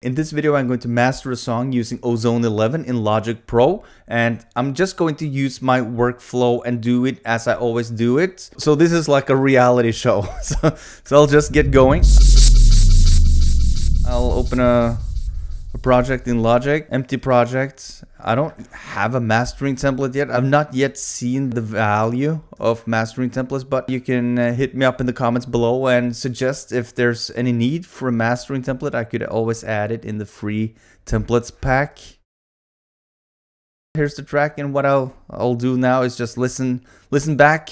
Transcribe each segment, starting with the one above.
In this video, I'm going to master a song using Ozone 11 in Logic Pro, and I'm just going to use my workflow and do it as I always do it. So this is like a reality show. So I'll just get going. I'll open a project in Logic, empty project. I don't have a mastering template yet. I've not yet seen the value of mastering templates, but you can hit me up in the comments below and suggest if there's any need for a mastering template. I could always add it in the free templates pack. Here's the track, and what I'll do now is just listen back.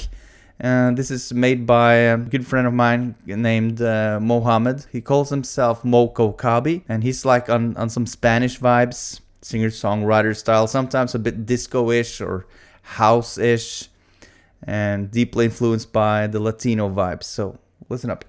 This is made by a good friend of mine named Mohammed. He calls himself Mo Kowkabi, and he's like on some Spanish vibes, singer-songwriter style, sometimes a bit disco-ish or house-ish, and deeply influenced by the Latino vibes. So listen up.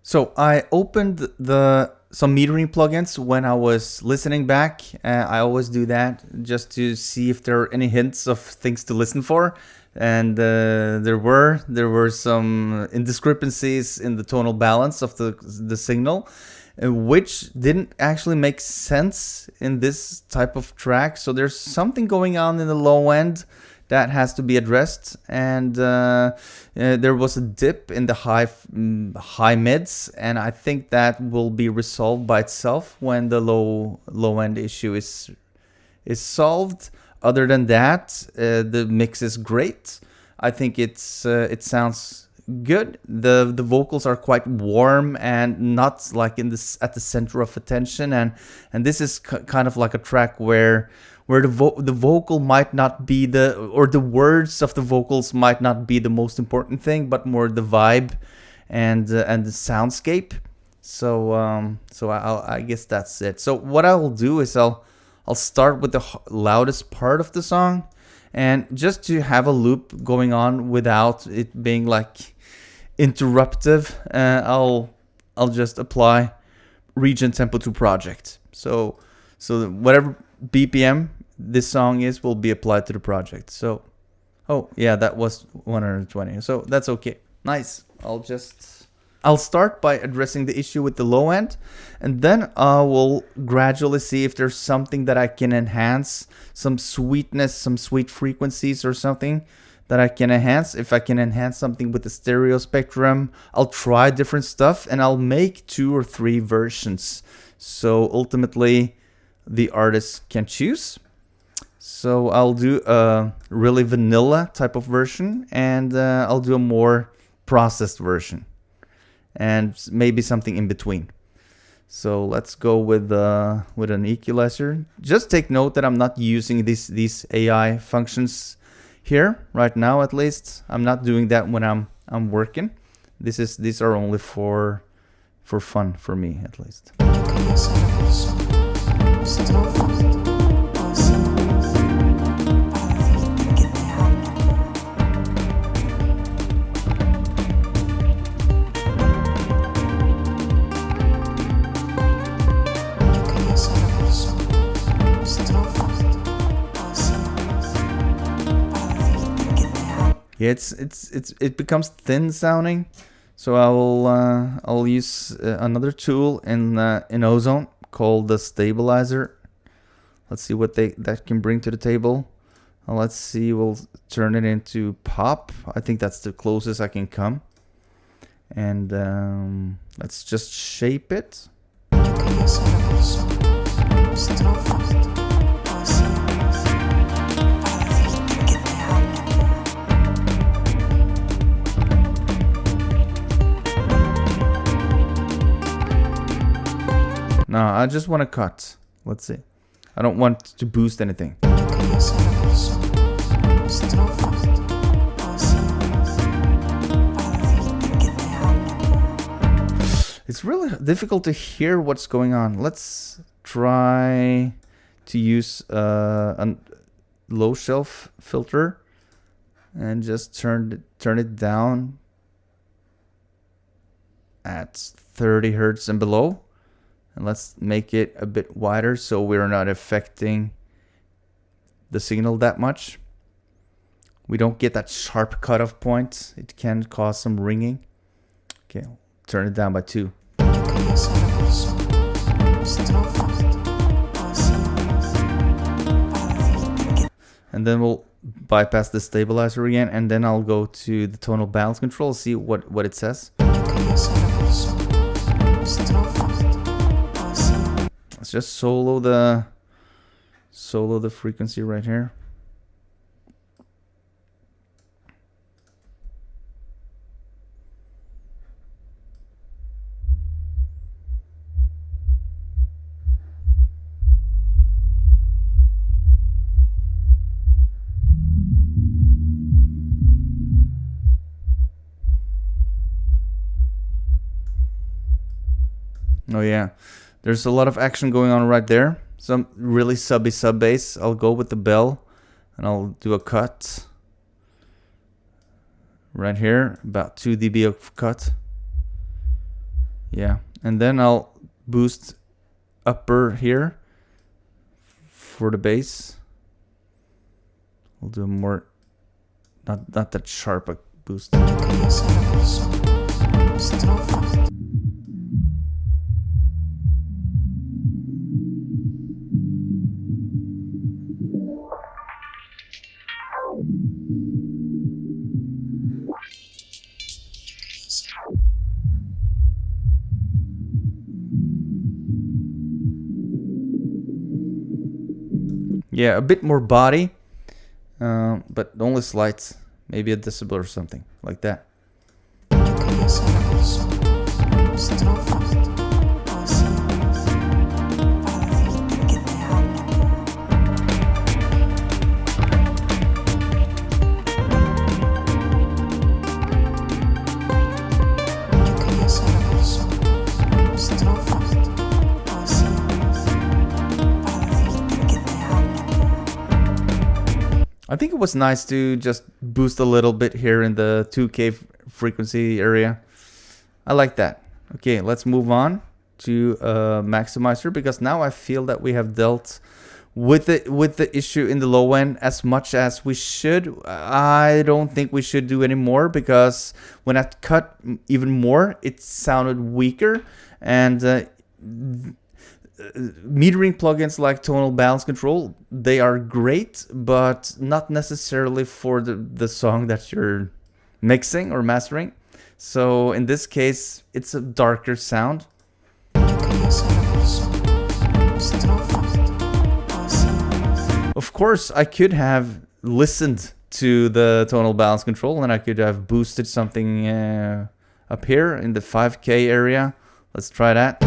So I opened the some metering plugins when I was listening back. I always do that just to see if there are any hints of things to listen for. And there were some indiscrepancies in the tonal balance of the signal, which didn't actually make sense in this type of track. So there's something going on in the low end that has to be addressed, and there was a dip in the high mids, and I think that will be resolved by itself when the low end issue is solved. Other than that, the mix is great. I think it sounds good. The vocals are quite warm and not like at the center of attention, and this is kind of like a track where the vocal might not be the words of the vocals might not be the most important thing, but more the vibe and the soundscape. So I guess that's it. So what I will do is I'll start with the loudest part of the song, and just to have a loop going on without it being like interruptive, I'll just apply region tempo to project. So whatever BPM this song is will be applied to the project. So, oh yeah, that was 120. So that's okay. Nice. I'll start by addressing the issue with the low end, and then I will gradually see if there's something that I can enhance, some sweetness, some sweet frequencies or something that I can enhance. If I can enhance something with the stereo spectrum, I'll try different stuff and I'll make 2 or 3 versions. So ultimately, the artist can choose. So I'll do a really vanilla type of version, and I'll do a more processed version, and maybe something in between. So let's go with an equalizer. Just take note that I'm not using these AI functions here right now. At least I'm not doing that when I'm working. These are only for fun for me, at least. Yeah, it becomes thin sounding, so I'll use another tool in Ozone called the stabilizer. Let's see what that can bring to the table. Let's see, we'll turn it into pop. I think that's the closest I can come, and let's just shape it. No, I just want to cut. Let's see. I don't want to boost anything. It's really difficult to hear what's going on. Let's try to use a low shelf filter and just turn it down at 30 hertz and below. And let's make it a bit wider so we're not affecting the signal that much. We don't get that sharp cutoff point. It can cause some ringing. Okay, turn it down by 2. And then we'll bypass the stabilizer again, and then I'll go to the tonal balance control, see what it says. Let's just solo the frequency right here. Oh yeah, there's a lot of action going on right there. Some really subby sub bass. I'll go with the bell and I'll do a cut right here, about 2 dB of cut. Yeah, and then I'll boost upper here for the bass. We'll do more, not that sharp a boost. Yeah, a bit more body, but only slight, maybe a decibel or something like that. I think it was nice to just boost a little bit here in the 2K frequency area. I like that. Okay, let's move on to maximizer, because now I feel that we have dealt with the issue in the low end as much as we should. I don't think we should do any more, because when I cut even more, it sounded weaker. And metering plugins like Tonal Balance Control, they are great, but not necessarily for the song that you're mixing or mastering. So in this case, it's a darker sound. Of course, I could have listened to the Tonal Balance Control, and I could have boosted something up here in the 5K area. Let's try that.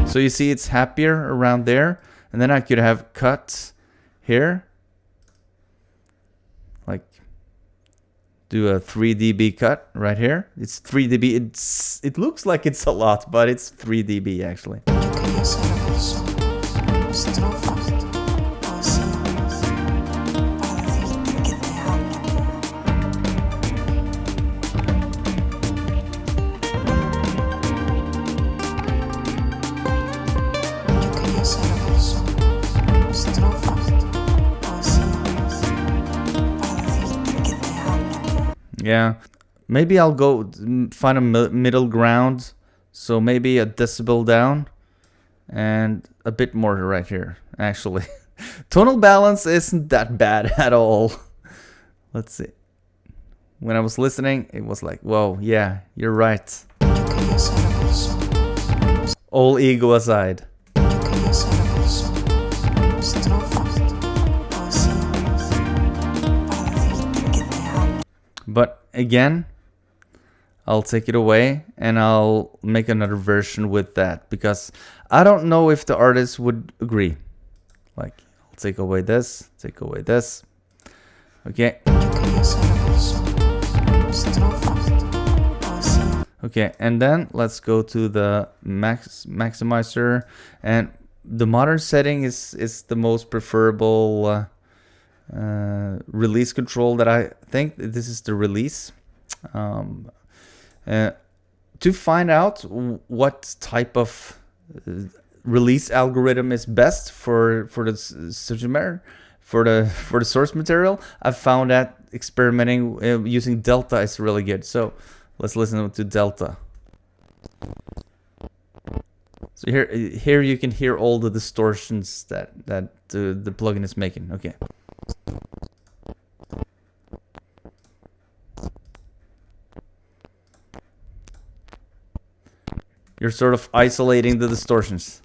So you see it's happier around there, and then I could have cut here, like do a 3 dB cut right here. It's 3 dB. It looks like it's a lot, but it's 3 dB actually. Yeah, maybe I'll go find a middle ground. So maybe a decibel down and a bit more right here, actually. Tonal balance isn't that bad at all. Let's see. When I was listening, it was like, whoa, yeah, you're right. All ego aside. But again, I'll take it away and I'll make another version with that, because I don't know if the artist would agree. Like, I'll take away this, take away this. Okay. Okay, and then let's go to the maximizer, and the modern setting is the most preferable release control that I think. This is the release. To find out what type of release algorithm is best for the subject for the source material, I found that experimenting using Delta is really good. So let's listen to Delta. So here you can hear all the distortions that the plugin is making. Okay. You're sort of isolating the distortions.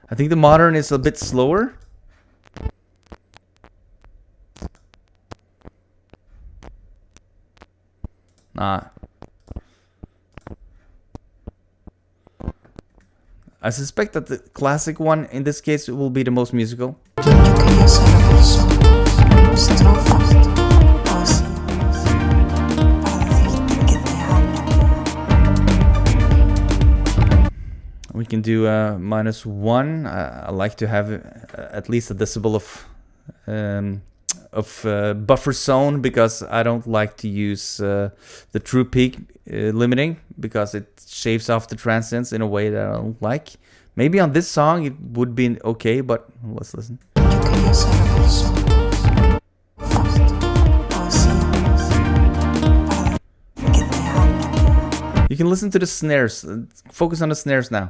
I think the modern is a bit slower. I suspect that the classic one in this case will be the most musical. can do a -1. I like to have at least a decibel of buffer zone, because I don't like to use the true peak limiting, because it shaves off the transients in a way that I don't like. Maybe on this song it would be okay, but let's listen. You can listen to the snares. Focus on the snares now.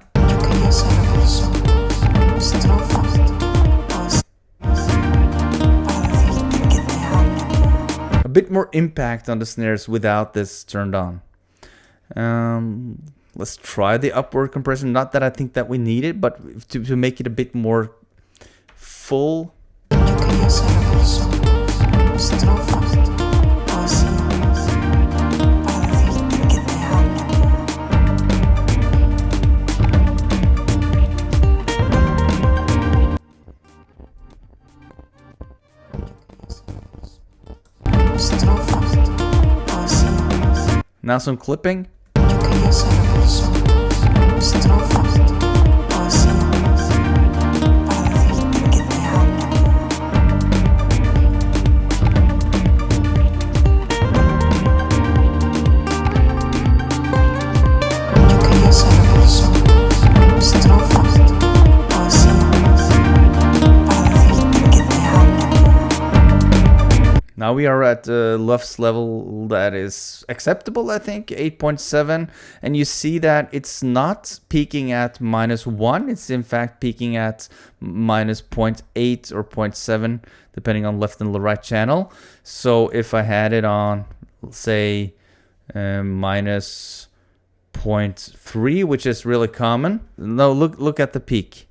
A bit more impact on the snares without this turned on. Let's try the upward compression. Not that I think that we need it, but to make it a bit more full. Now some clipping. Now we are at Luft's level that is acceptable, I think, 8.7. And you see that it's not peaking at -1. It's in fact peaking at -0.8 or 0.7, depending on left and the right channel. So if I had it on, say, -0.3, which is really common. No, look at the peak.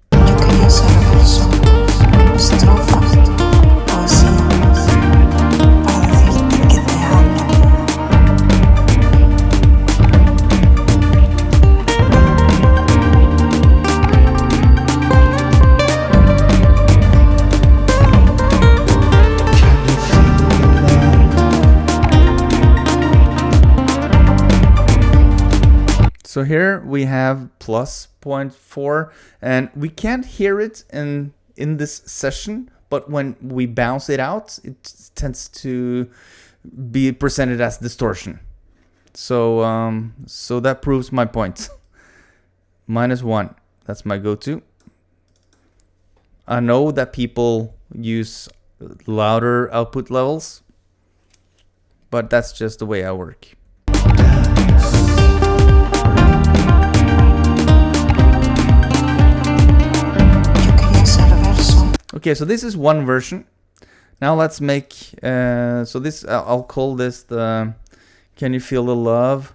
So here we have +0.4, and we can't hear it in this session, but when we bounce it out, it tends to be presented as distortion. So so that proves my point. -1, that's my go-to. I know that people use louder output levels, but that's just the way I work. Okay, so this is one version. Now let's make, so this, I'll call this the Can You Feel the Love?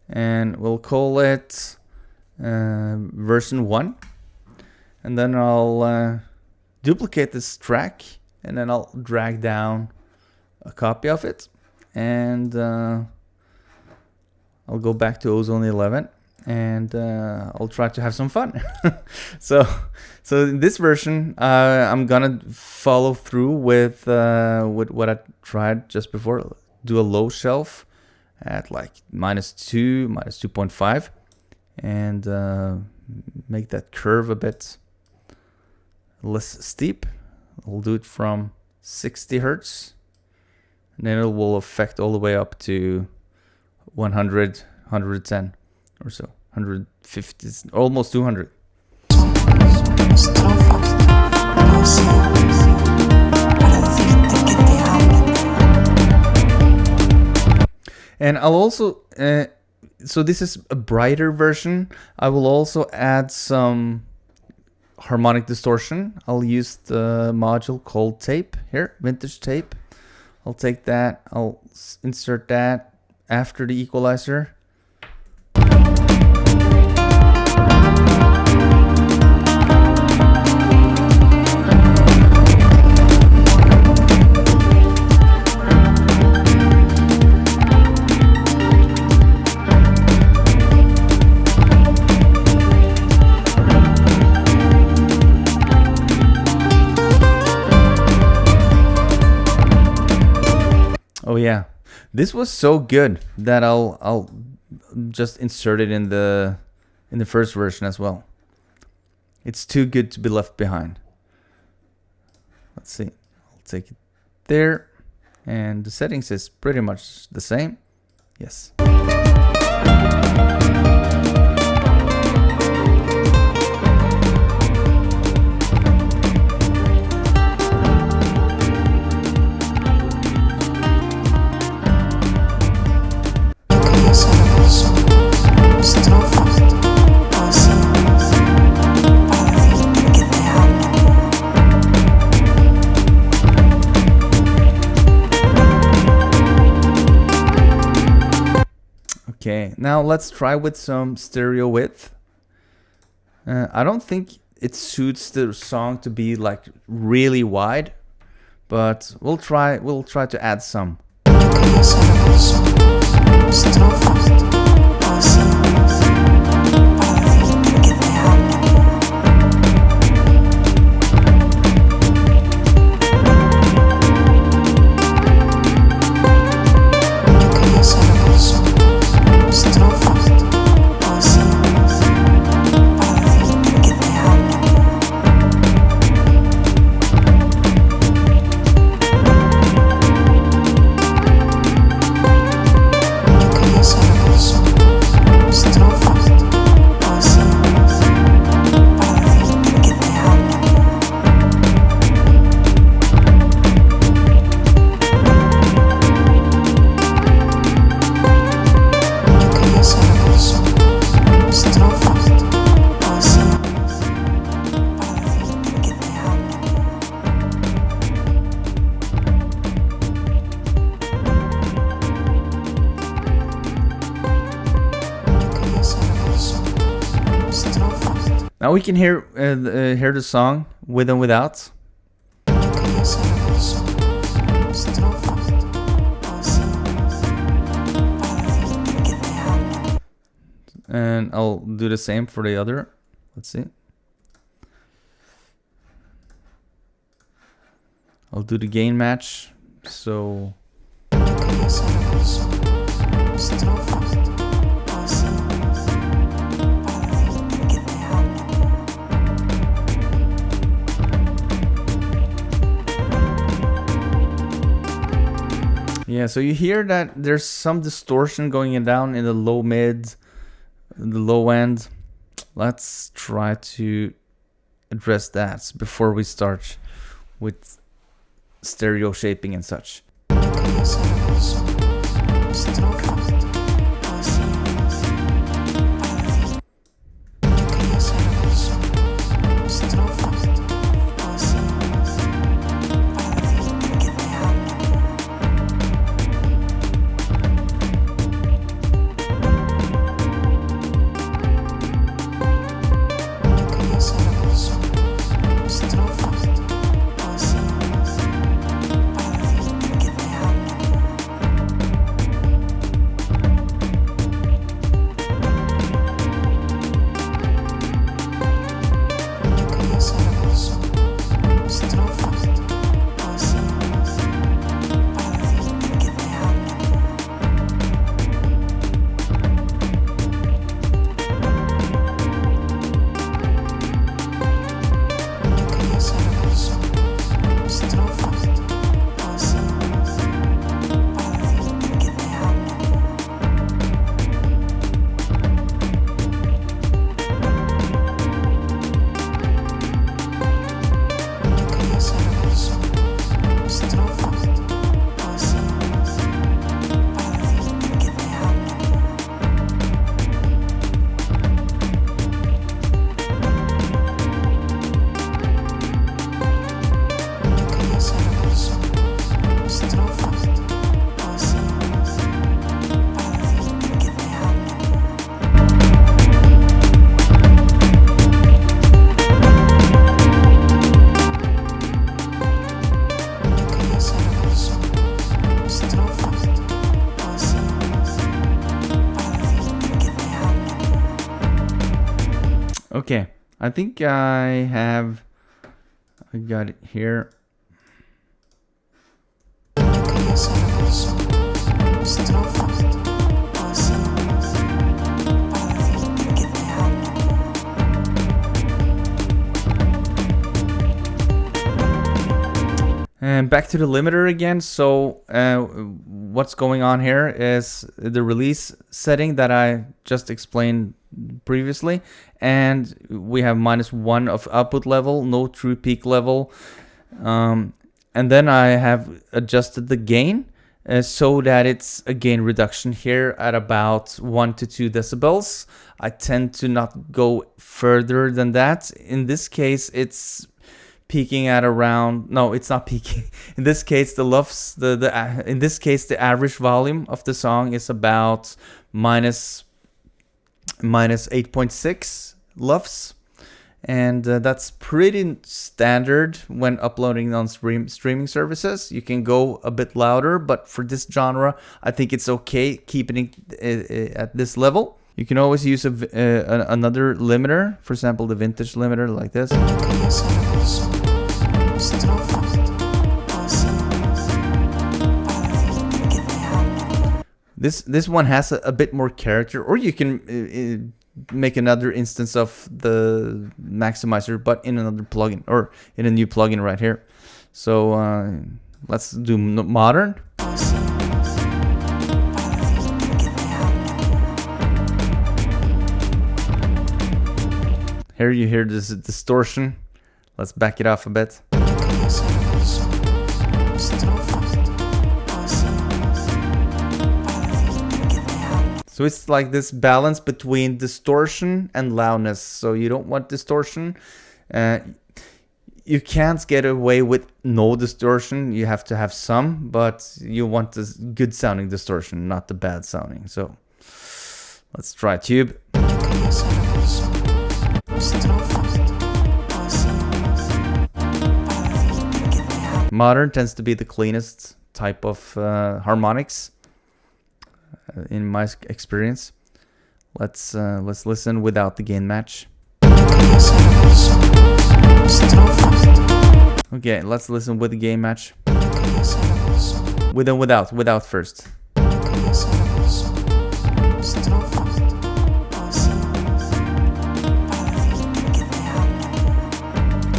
And we'll call it version 1. And then I'll duplicate this track, and then I'll drag down a copy of it. And I'll go back to Ozone 11. And I'll try to have some fun. So in this version, I'm gonna follow through with what I tried just before. Do a low shelf at like -2, -2.5, and make that curve a bit less steep. I'll do it from 60 hertz, and then it will affect all the way up to 100, 110. Or so, 150, almost 200. And I'll also, so this is a brighter version. I will also add some harmonic distortion. I'll use the module called tape here, vintage tape. I'll take that, I'll insert that after the equalizer. Oh yeah, this was so good that I'll just insert it in the in the first version as well. It's too good to be left behind. Let's see. I'll take it there. And the settings is pretty much the same. Yes. Okay, now let's try with some stereo width. I don't think it suits the song to be like really wide, but we'll try to add some. Now we can hear the song with and without. And I'll do the same for the other. Let's see. I'll do the gain match. So yeah, so you hear that there's some distortion going down in the low mid, the low end. Let's try to address that before we start with stereo shaping and such. Okay, I think I got it here. And back to the limiter again. So what's going on here is the release setting that I just explained previously, and we have -1 of output level, no true peak level, and then I have adjusted the gain so that it's a gain reduction here at about 1 to 2 decibels. I tend to not go further than that. In this case, it's peaking at around, no, it's not peaking. In this case, in this case, the average volume of the song is about minus 8.6 LUFS. And that's pretty standard when uploading on streaming services. You can go a bit louder, but for this genre, I think it's okay keeping it at this level. You can always use another limiter, for example, the vintage limiter like this. This one has a bit more character, or you can make another instance of the maximizer, but in another plugin, or in a new plugin right here. So let's do modern. Here you hear this distortion. Let's back it off a bit. So it's like this balance between distortion and loudness. So you don't want distortion. You can't get away with no distortion. You have to have some, but you want this good sounding distortion, not the bad sounding. So let's try tube. Modern tends to be the cleanest type of harmonics in my experience. Let's listen without the gain match. Okay, let's listen with the gain match. With and without first.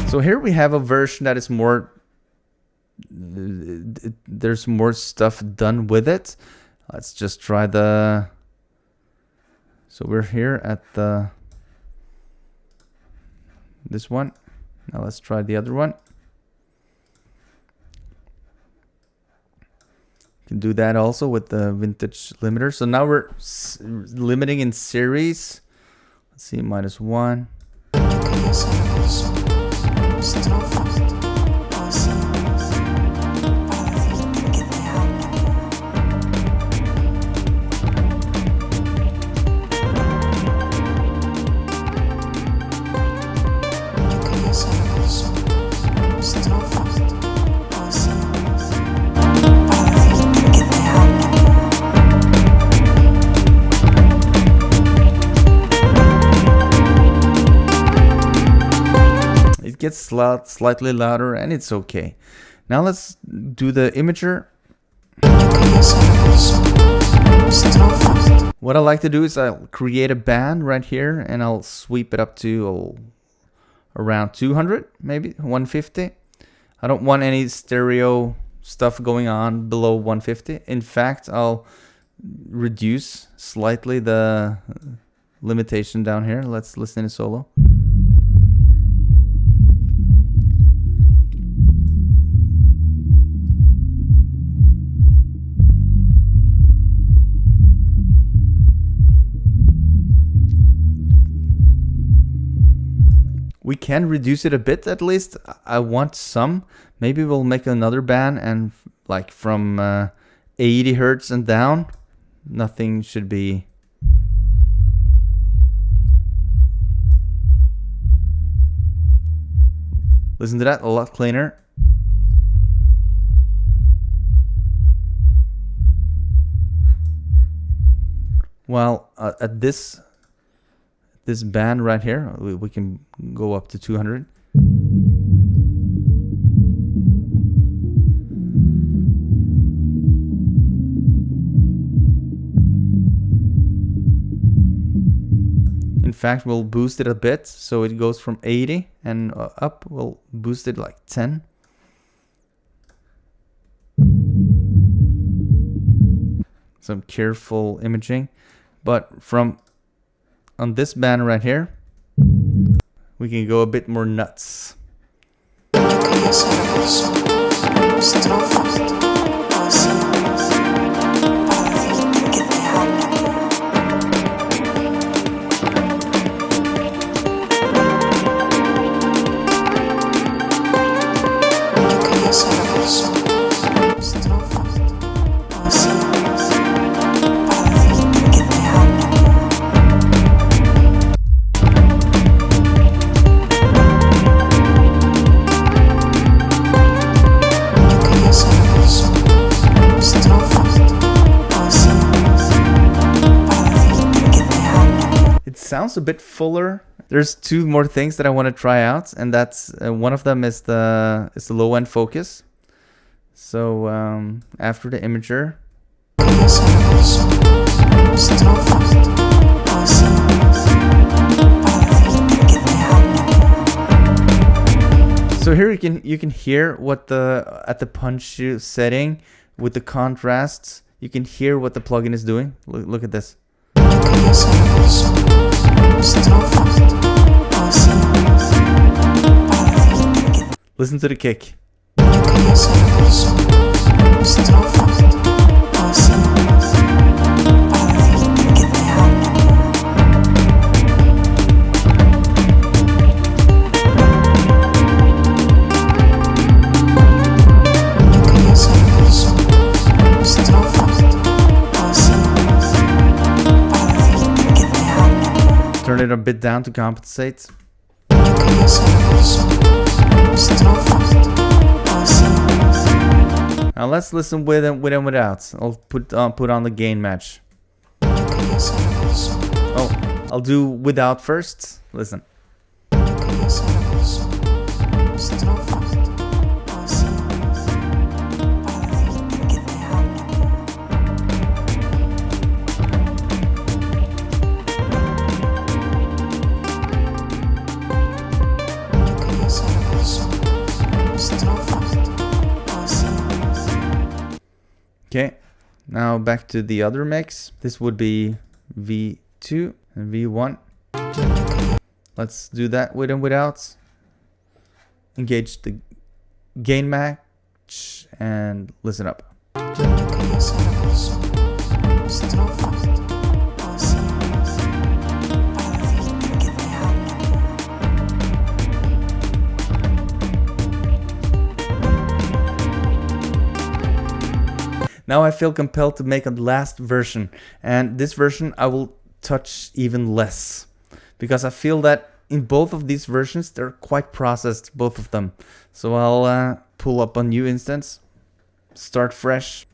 So here we have a version that is more, there's more stuff done with it. Let's just try the, so we're here at this one. Now let's try the other one. You can do that also with the vintage limiter. So now we're limiting in series. Let's see, -1. Gets slightly louder, and it's okay. Now let's do the imager. What I like to do is I'll create a band right here, and I'll sweep it up to around 200, maybe 150. I don't want any stereo stuff going on below 150. In fact, I'll reduce slightly the limitation down here. Let's listen to solo. We can reduce it a bit, at least. I want some. Maybe we'll make another band, and like from 80 hertz and down, nothing should be. Listen to that, a lot cleaner. Well, at this band right here, we can go up to 200. In fact, we'll boost it a bit, so it goes from 80 and up. We'll boost it like 10. some careful imaging. But from on this band right here, we can go a bit more nuts. Sounds a bit fuller. There's two more things that I want to try out, and that's one of them is the low end focus. So after the imager, so here you can hear what at the punch setting with the contrasts, you can hear what the plugin is doing. Look at this. Listen to the kick. Turn it a bit down to compensate. Now let's listen with and without. I'll put on the gain match. Oh, I'll do without first. Listen. Okay, now back to the other mix. This would be V2 and V1. Let's do that with and without. Engage the gain match and listen up. Now I feel compelled to make a last version, and this version I will touch even less, because I feel that in both of these versions they're quite processed, both of them. So I'll pull up a new instance, start fresh.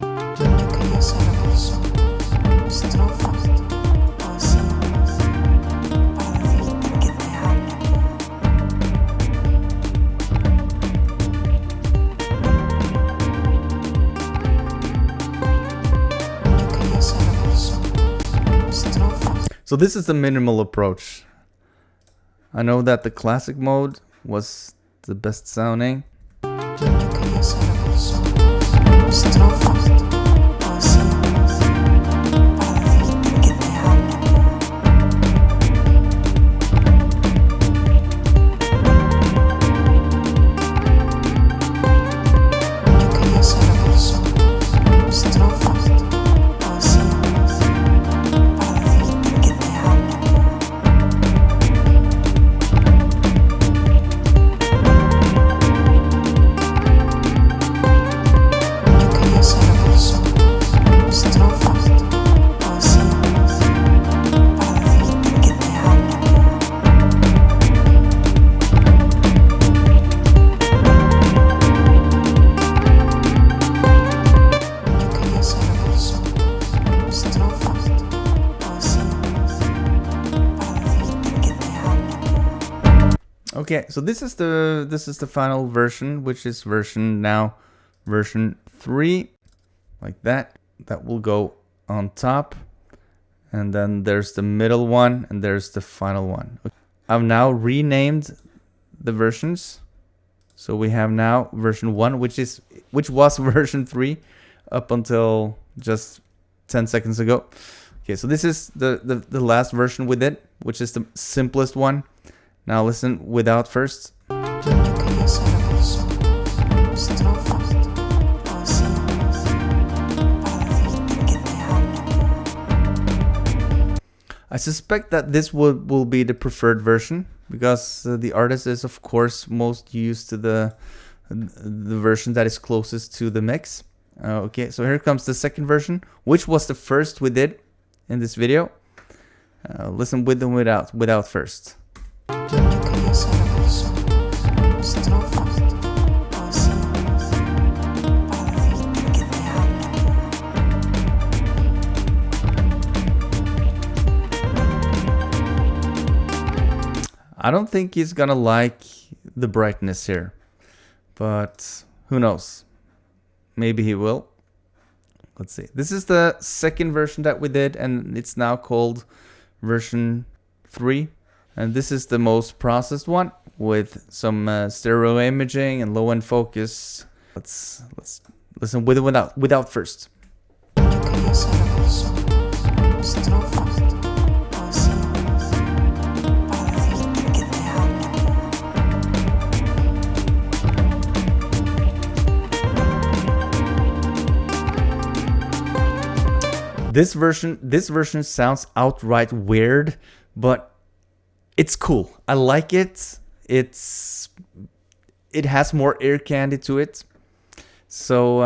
So this is the minimal approach. I know that the classic mode was the best sounding. Okay, so this is the final version, which is version 3, like that. That will go on top, and then there's the middle one, and there's the final one. I've now renamed the versions, so we have now version 1, which was version 3 up until just 10 seconds ago. Okay, so this is the last version with it, which is the simplest one. Now listen without first. I suspect that this will be the preferred version, because the artist is of course most used to the version that is closest to the mix. Okay, so here comes the second version, which was the first we did in this video. Listen with and without first. I don't think he's gonna like the brightness here, but who knows? Maybe he will. Let's see. This is the second version that we did, and it's now called version 3. And this is the most processed one with some stereo imaging and low-end focus. Let's listen with and without first. This version sounds outright weird, but it's cool. I like it. It has more ear candy to it. So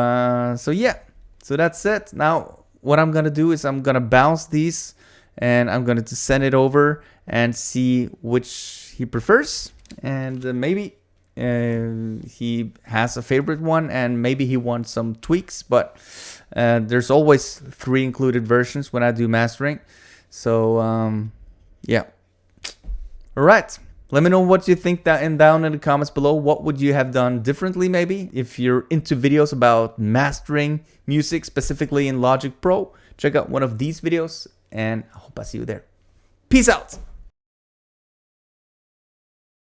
yeah. So that's it. Now what I'm gonna do is I'm gonna bounce these, and I'm gonna send it over and see which he prefers, and maybe he has a favorite one, and maybe he wants some tweaks, but there's always 3 included versions when I do mastering. So yeah. All right, let me know what you think down in the comments below. What would you have done differently, maybe? If you're into videos about mastering music, specifically in Logic Pro, check out one of these videos, and I hope I see you there. Peace out.